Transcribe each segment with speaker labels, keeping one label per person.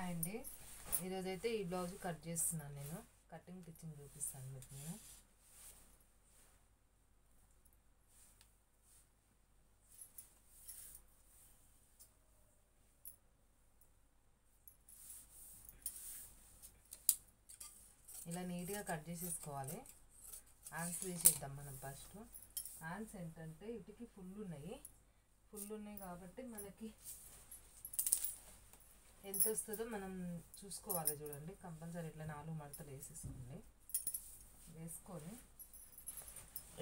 Speaker 1: Hi అండి, ఈరోజైతే ఈ బ్లౌజ్ కట్ చేస్తున్నాను. నేను కటింగ్ టిచ్చింగ్ చూపిస్తాను మీకు. నేను ఇలా నీట్గా కట్ చేసేసుకోవాలి. హ్యాండ్స్ తీసేద్దాం మనం ఫస్ట్. హ్యాండ్స్ ఏంటంటే ఇటుకి ఫుల్ ఉన్నాయి కాబట్టి మనకి ఎంత వస్తుందో మనం చూసుకోవాలి. చూడండి, కంపల్సరీ ఇట్లా 4 మడతలు వేసుకొని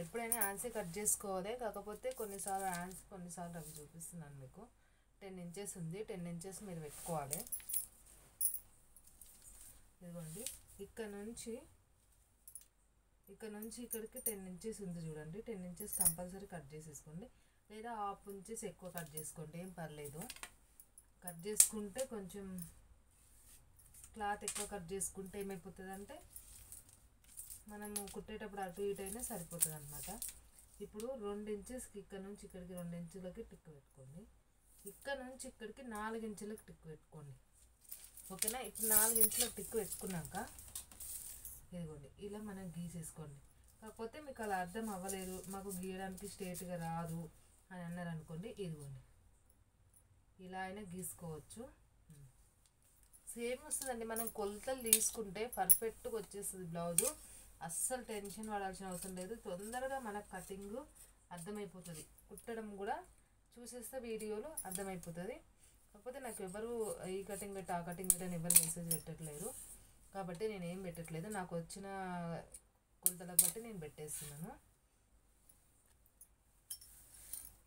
Speaker 1: ఎప్పుడైనా హ్యాండ్సే కట్ చేసుకోవాలి. కాకపోతే కొన్నిసార్లు హ్యాండ్స్, కొన్నిసార్లు అవి చూపిస్తున్నాను మీకు. 10 ఇంచెస్ ఉంది, 10 ఇంచెస్ మీరు పెట్టుకోవాలి. ఇదిగోండి, ఇక్కడ నుంచి ఇక్కడికి 10 ఇంచెస్ ఉంది చూడండి. 10 ఇంచెస్ కంపల్సరీ కట్ చేసేసుకోండి, లేదా ½ ఇంచెస్ ఎక్కువ కట్ చేసుకోండి, ఏం పర్లేదు. కట్ చేసుకుంటే కొంచెం క్లాత్ ఎక్కువ కట్ చేసుకుంటే ఏమైపోతుందంటే మనము కుట్టేటప్పుడు అటు ఇటు అయినా సరిపోతుంది అనమాట. ఇప్పుడు 2 ఇంచెస్కి ఇక్కడ నుంచి ఇక్కడికి 2 ఇంచులకి టిక్ పెట్టుకోండి. ఇక్కడ నుంచి ఇక్కడికి 4 ఇంచులకి టిక్ పెట్టుకోండి. ఓకేనా? ఇప్పుడు 4 ఇంచులకు టిక్ పెట్టుకున్నాక ఇదిగోండి ఇలా మనం గీసేసుకోండి. కాకపోతే మీకు అలా అర్థం అవ్వలేదు, మాకు గీయడానికి స్ట్రేట్గా రాదు అని అన్నారు అనుకోండి, ఇదిగోండి ఇలా అయినా గీసుకోవచ్చు. సేమ్ వస్తుందండి. మనం కొలతలు తీసుకుంటే పర్ఫెక్ట్గా వచ్చేస్తుంది బ్లౌజు. అస్సలు టెన్షన్ పడాల్సిన అవసరం లేదు. తొందరగా మనకు కటింగ్ అర్థమైపోతుంది, కుట్టడం కూడా చూసేస్తే వీడియోలో అర్థమైపోతుంది. కాకపోతే నాకు ఎవరు ఈ కటింగ్ పెట్ట, ఆ కటింగ్ పెట్టని ఎవరు మెసేజ్ పెట్టట్లేరు కాబట్టి నేను ఏం పెట్టట్లేదు. నాకు వచ్చిన కొలతలకు బట్టి నేను పెట్టేస్తున్నాను.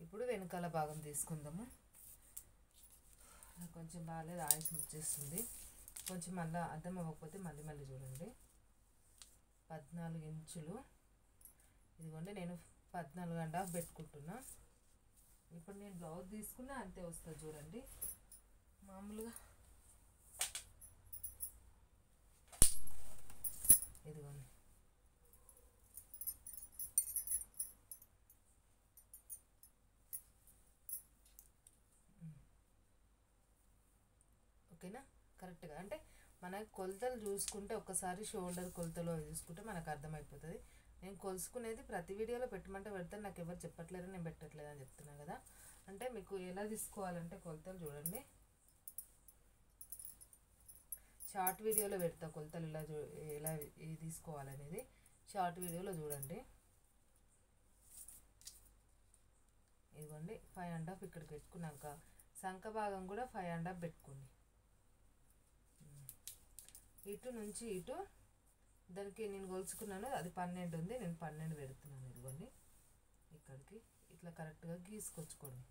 Speaker 1: ఇప్పుడు వెనకాల భాగం తీసుకుందాము. నాకు కొంచెం బాగాలేదు, ఆయుష్ వచ్చేస్తుంది. కొంచెం మళ్ళీ అర్థం అవ్వకపోతే మళ్ళీ చూడండి. 14 ఇంచులు, ఇదిగోండి నేను 14.5 పెట్టుకుంటున్నా. ఇప్పుడు నేను బ్లౌజ్ తీసుకున్నా అంతే వస్తుంది చూడండి. మామూలుగా ఇదిగోండి ఓకేనా? కరెక్ట్గా అంటే మన కొలతలు చూసుకుంటే ఒక్కసారి షోల్డర్ కొలతలో చూసుకుంటే మనకు అర్థమైపోతుంది. నేను కొలుసుకునేది ప్రతి వీడియోలో పెట్టమంటే పెడతాను, నాకు ఎవరు చెప్పట్లేరు, నేను పెట్టట్లేదు అని చెప్తున్నాను కదా. అంటే మీకు ఎలా తీసుకోవాలంటే కొలతలు చూడండి, షార్ట్ వీడియోలో పెడతా కొలతలు ఎలా తీసుకోవాలనేది షార్ట్ వీడియోలో చూడండి. ఇదిగోండి 5.5 ఇక్కడికి పెట్టుకున్నాక సంఖ భాగం కూడా 5.5 పెట్టుకోండి. ఇటు నుంచి ఇటు దానికి నేను కొలుచుకున్నాను, అది 12 ఉంది, నేను 12 పెడుతున్నాను. ఇదిగోండి ఇక్కడికి ఇట్లా కరెక్ట్గా గీసుకొచ్చుకోండి.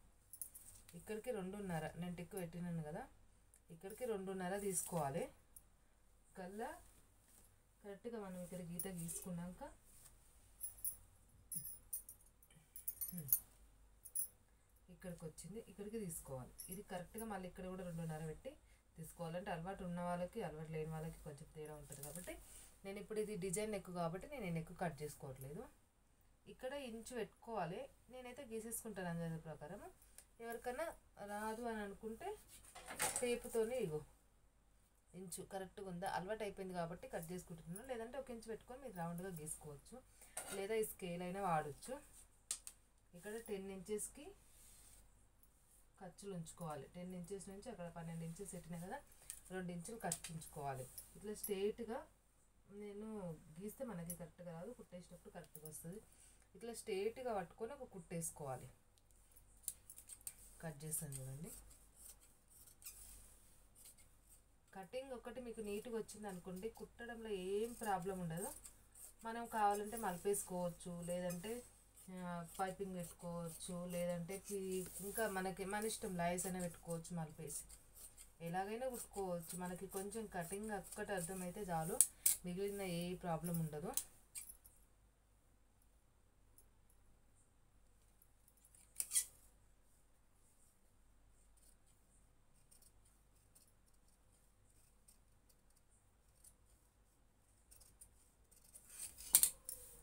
Speaker 1: ఇక్కడికి 2.5 నేను టిక్ పెట్టినాను కదా, ఇక్కడికి 2.5 తీసుకోవాలి. కల్లా కరెక్ట్గా మనం ఇక్కడ గీత గీసుకున్నాక ఇక్కడికి వచ్చింది, ఇక్కడికి తీసుకోవాలి. ఇది కరెక్ట్గా మళ్ళీ ఇక్కడ కూడా 2.5 పెట్టి తీసుకోవాలంటే అలవాటు ఉన్న వాళ్ళకి, అలవాటు లేని వాళ్ళకి కొంచెం తేడా ఉంటుంది కాబట్టి నేను ఇప్పుడు ఇది డిజైన్ నెక్ కాబట్టి నేను నెక్ కట్ చేసుకోవట్లేదు. ఇక్కడ ఇంచు పెట్టుకోవాలి. నేనైతే గీసేసుకుంటాను అందాజ ప్రకారం. ఎవరికైనా రాదు అని అనుకుంటే టేపుతోనే ఇగో ఇంచు కరెక్ట్గా ఉందా, అలవాటు అయిపోయింది కాబట్టి కట్ చేసుకుంటున్నాను. లేదంటే 1 ఇంచు పెట్టుకొని మీరు రౌండ్గా గీసుకోవచ్చు, లేదా ఈ స్కేల్ అయినా వాడచ్చు. ఇక్కడ 10 ఇంచెస్కి ఖర్చులు ఉంచుకోవాలి. 10 ఇంచెస్ నుంచి అక్కడ 12 ఇంచెస్ పెట్టినా కదా, 2 ఇంచులు ఖర్చు ఉంచుకోవాలి. ఇట్లా స్ట్రేట్గా నేను గీస్తే మనకి కరెక్ట్గా రాదు, కుట్టేసేటప్పుడు కరెక్ట్గా వస్తుంది. ఇట్లా స్ట్రేట్గా పట్టుకొని ఒక కుట్టేసుకోవాలి. కట్ చేస్తాను చూడండి. కటింగ్ ఒకటి మీకు నీట్గా వచ్చింది అనుకోండి, కుట్టడంలో ఏం ప్రాబ్లం ఉండదు. మనం కావాలంటే మలిపేసుకోవచ్చు, లేదంటే పైపింగ్ పెట్టుకోవచ్చు, లేదంటే ఇంకా మన ఇష్టం లైస్ అయినా పెట్టుకోవచ్చు, మలిపేసి ఎలాగైనా కుట్టుకోవచ్చు. మనకి కొంచెం కటింగ్ ఒక్కటి అర్థమైతే చాలు, మిగిలిన ఏ ప్రాబ్లం ఉండదు.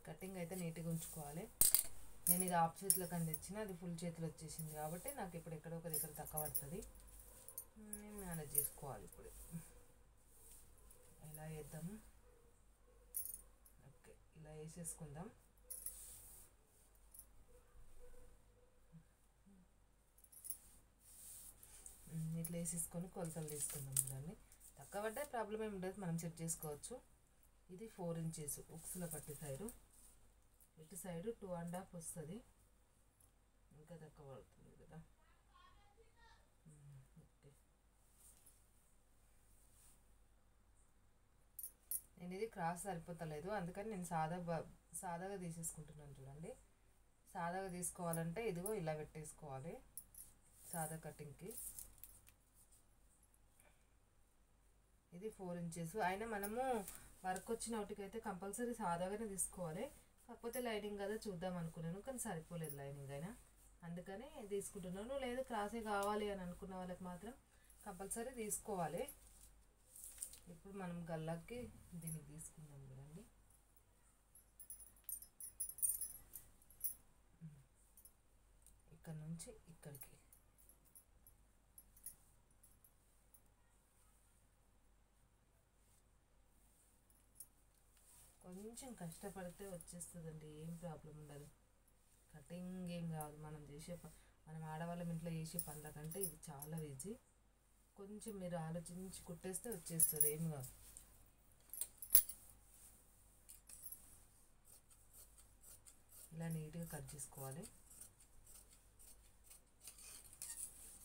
Speaker 1: కటింగ్ అయితే నీట్గా ఉంచుకోవాలి. నేను ఇది హాఫ్ చేతులకు తెచ్చిన, అది ఫుల్ చేతులు వచ్చేసింది కాబట్టి నాకు ఇప్పుడు ఎక్కడో ఒక దగ్గర తక్కువ పడుతుంది, నేను మేనేజ్ చేసుకోవాలి. ఇప్పుడు ఎలా వేద్దాము, ఓకే ఇలా వేసేసుకుందాం. ఇట్లా వేసేసుకొని కొలతలు తీసుకుందాం. దాన్ని తక్కువ పడ్డా ప్రాబ్లం ఏమి ఉండదు, మనం చెక్ చేసుకోవచ్చు. ఇది 4 ఇంచెస్ ఉక్సుల పట్టి సైడు, ఇటు సైడు 2.5 వస్తుంది, ఇంకా తక్కువ పడుతుంది కదా. ఓకే నేను ఇది క్రాస్ సరిపోతలేదు, అందుకని నేను సాదాగా తీసేసుకుంటున్నాను. చూడండి, సాదాగా తీసుకోవాలంటే ఇదిగో ఇలా పెట్టేసుకోవాలి సాదా కటింగ్కి. ఇది 4 ఇంచెస్ అయినా మనము వర్క్ వచ్చిన వాటికైతే కంపల్సరీ సాదాగానే తీసుకోవాలి. కాకపోతే లైనింగ్ కదా చూద్దాం అనుకున్నాను, కానీ సరిపోలేదు లైనింగ్ అయినా, అందుకని తీసుకుంటున్నాను. లేదు క్రాసే కావాలి అని అనుకున్న వాళ్ళకి మాత్రం కంపల్సరీ తీసుకోవాలి. ఇప్పుడు మనం గల్లాకి దీనికి తీసుకుందాం. చూడండి, ఇక్కడ నుంచి ఇక్కడికి కొంచెం కష్టపడితే వచ్చేస్తుందండి, ఏం ప్రాబ్లం ఉండదు. కటింగ్ ఏం కాదు, మనం ఆడవాళ్ళం ఇంట్లో చేసే పనుల కంటే ఇది చాలా ఈజీ. కొంచెం మీరు ఆలోచించి కుట్టేస్తే వచ్చేస్తుంది, ఏం కాదు. ఇలా నీట్గా కట్ చేసుకోవాలి.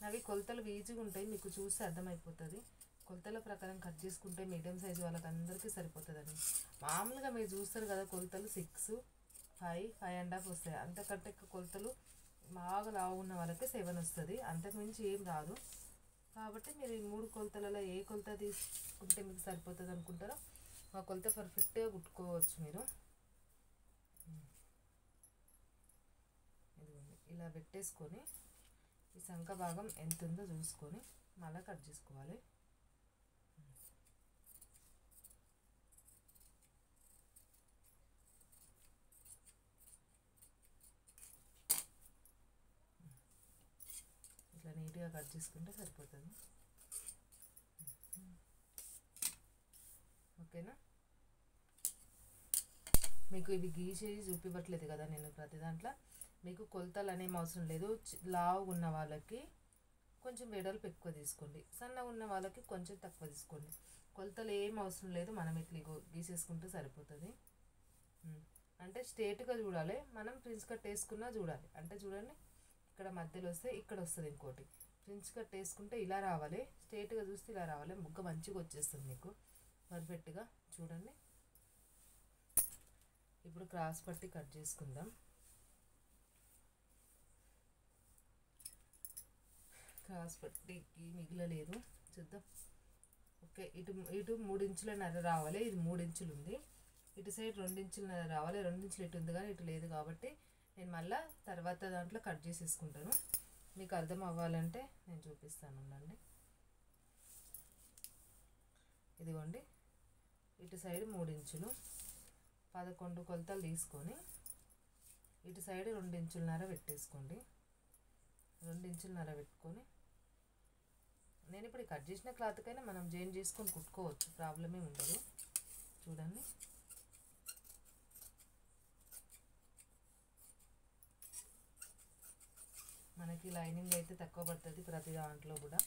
Speaker 1: అవి కొలతలు ఈజీగా ఉంటాయి, మీకు చూస్తే అర్థమైపోతుంది. కొలతల ప్రకారం కట్ చేసుకుంటే మీడియం సైజు వాళ్ళకి అందరికీ సరిపోతుందండి. మామూలుగా మీరు చూస్తారు కదా కొలతలు 6, 5, 5.5 వస్తాయి. అంతకంటే కొలతలు బాగా లావు ఉన్న వాళ్ళకి 7 వస్తుంది, అంతకుమించి ఏం రాదు. కాబట్టి మీరు ఈ 3 కొలతలలో ఏ కొలత తీసుకుంటే మీకు సరిపోతుంది అనుకుంటారో ఆ కొలత పర్ఫెక్ట్గా కుట్టుకోవచ్చు మీరు. ఇదిగోండి, ఇలా పెట్టేసుకొని ఈ సంఖ భాగం ఎంత ఉందో చూసుకొని మళ్ళీ కట్ చేసుకోవాలి. ఇట్లా నీట్గా కట్ చేసుకుంటే సరిపోతుంది. ఓకేనా, మీకు ఇవి గీసేసి చూపివ్వట్లేదు కదా నేను ప్రతి దాంట్లో. మీకు కొలతలు అనేం అవసరం లేదు. లావు ఉన్న వాళ్ళకి కొంచెం వెడల్పు ఎక్కువ తీసుకోండి, సన్నగా ఉన్న వాళ్ళకి కొంచెం తక్కువ తీసుకోండి. కొలతలు ఏం అవసరం లేదు, మనం ఇట్లా గీసేసుకుంటే సరిపోతుంది. అంటే స్ట్రేట్గా చూడాలి, మనం ప్రిన్స్ కట్ వేసుకున్నా చూడాలి. అంటే చూడండి, ఇక్కడ మధ్యలో వస్తే ఇక్కడ వస్తుంది ఇంకోటి. ప్రిన్స్ కట్ వేసుకుంటే ఇలా రావాలి, స్ట్రేట్గా చూస్తే ఇలా రావాలి, ముగ్గ మంచిగా వచ్చేస్తుంది మీకు పర్ఫెక్ట్గా. చూడండి, ఇప్పుడు క్రాస్ పట్టి కట్ చేసుకుందాం. క్రాస్ పట్టికి మిగిలలేదు, చూద్దాం. ఓకే, ఇటు 3 ఇంచులన్నర రావాలి, ఇది 3 ఇంచులు ఉంది. ఇటు సైడ్ 2 ఇంచులన్నర రావాలి, 2 ఇంచులు ఇటు ఉంది కానీ ఇటు లేదు, కాబట్టి నేను మళ్ళీ తర్వాత దాంట్లో కట్ చేసేసుకుంటాను. మీకు అర్థం అవ్వాలంటే నేను చూపిస్తాను, ఉండండి. ఇదిగోండి, ఇటు సైడ్ 3 ఇంచులు 11 కొలతలు తీసుకొని ఇటు సైడ్ 2 ఇంచులన్నర పెట్టేసుకోండి. 2 ఇంచులన్నర పెట్టుకొని నేను ఇప్పుడు కట్ చేసిన క్లాత్కైనా మనం జాయిన్ చేసుకొని కుట్టుకోవచ్చు, ప్రాబ్లం ఏమి ఉండదు. చూడండి, మనకి లైనింగ్ అయితే తక్కువ పడుతుంది, ప్రతి దాంట్లో కూడా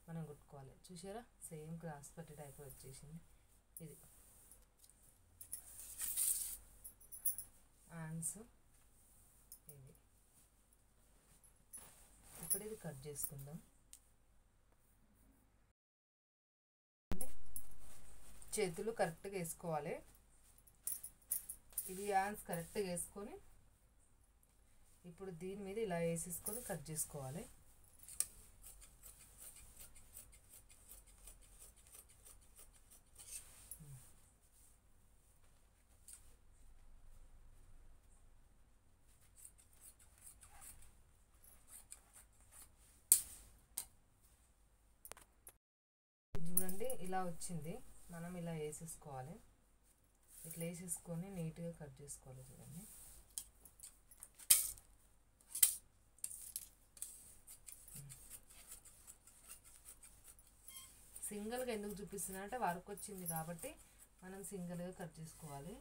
Speaker 1: మనం కుట్టుకోవాలి. చూసారా, సేమ్ క్రాస్ పట్టి టైప్ వచ్చేసింది. ఇది హ్యాండ్స్, ఇది ఇప్పుడు ఇది కట్ చేసుకుందాం. చేతులు కరెక్ట్గా వేసుకోవాలి, ఇది హ్యాండ్స్ కరెక్ట్గా వేసుకొని ఇప్పుడు దీని మీద ఇలా వేసేసుకొని కట్ చేసుకోవాలి. చూడండి, ఇలా వచ్చింది, మనం ఇలా వేసేసుకోవాలి. ఇట్లా వేసేసుకొని నీట్గా కట్ చేసుకోవాలి. చూడండి, సింగిల్గా ఎందుకు చూపిస్తున్నా అంటే వర్క్ వచ్చింది కాబట్టి మనం సింగిల్గా కట్ చేసుకోవాలి.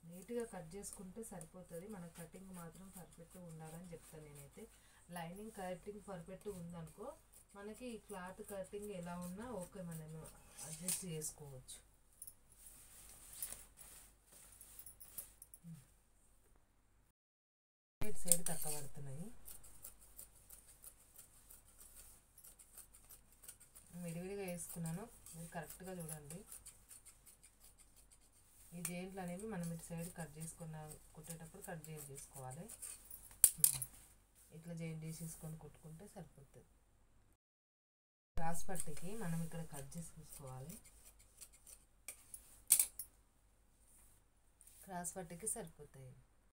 Speaker 1: నీట్గా కట్ చేసుకుంటే సరిపోతుంది. మన కటింగ్ మాత్రం పర్ఫెక్ట్గా ఉండాలని చెప్తాను నేనైతే. లైనింగ్ కటింగ్ పర్ఫెక్ట్గా ఉందనుకో మనకి ఈ క్లాత్ కటింగ్ ఎలా ఉన్నా ఓకే, మనం అడ్జస్ట్ చేసుకోవచ్చు. సైడ్ తక్కువ పడుతున్నాయి, విడివిడిగా వేసుకున్నాను, మీరు కరెక్ట్గా చూడండి. ఈ జెయింట్లు అనేవి మనం ఇటు సైడ్ కట్ చేసుకున్న కుట్టేటప్పుడు కట్ చేసుకోవాలి. ఇట్లా జెయింట్ చేసేసుకొని కుట్టుకుంటే సరిపోతుంది. క్రాస్ పట్టికి మనం ఇక్కడ కట్ చేసుకోవాలి. క్రాస్ పట్టికి సరిపోతాయి.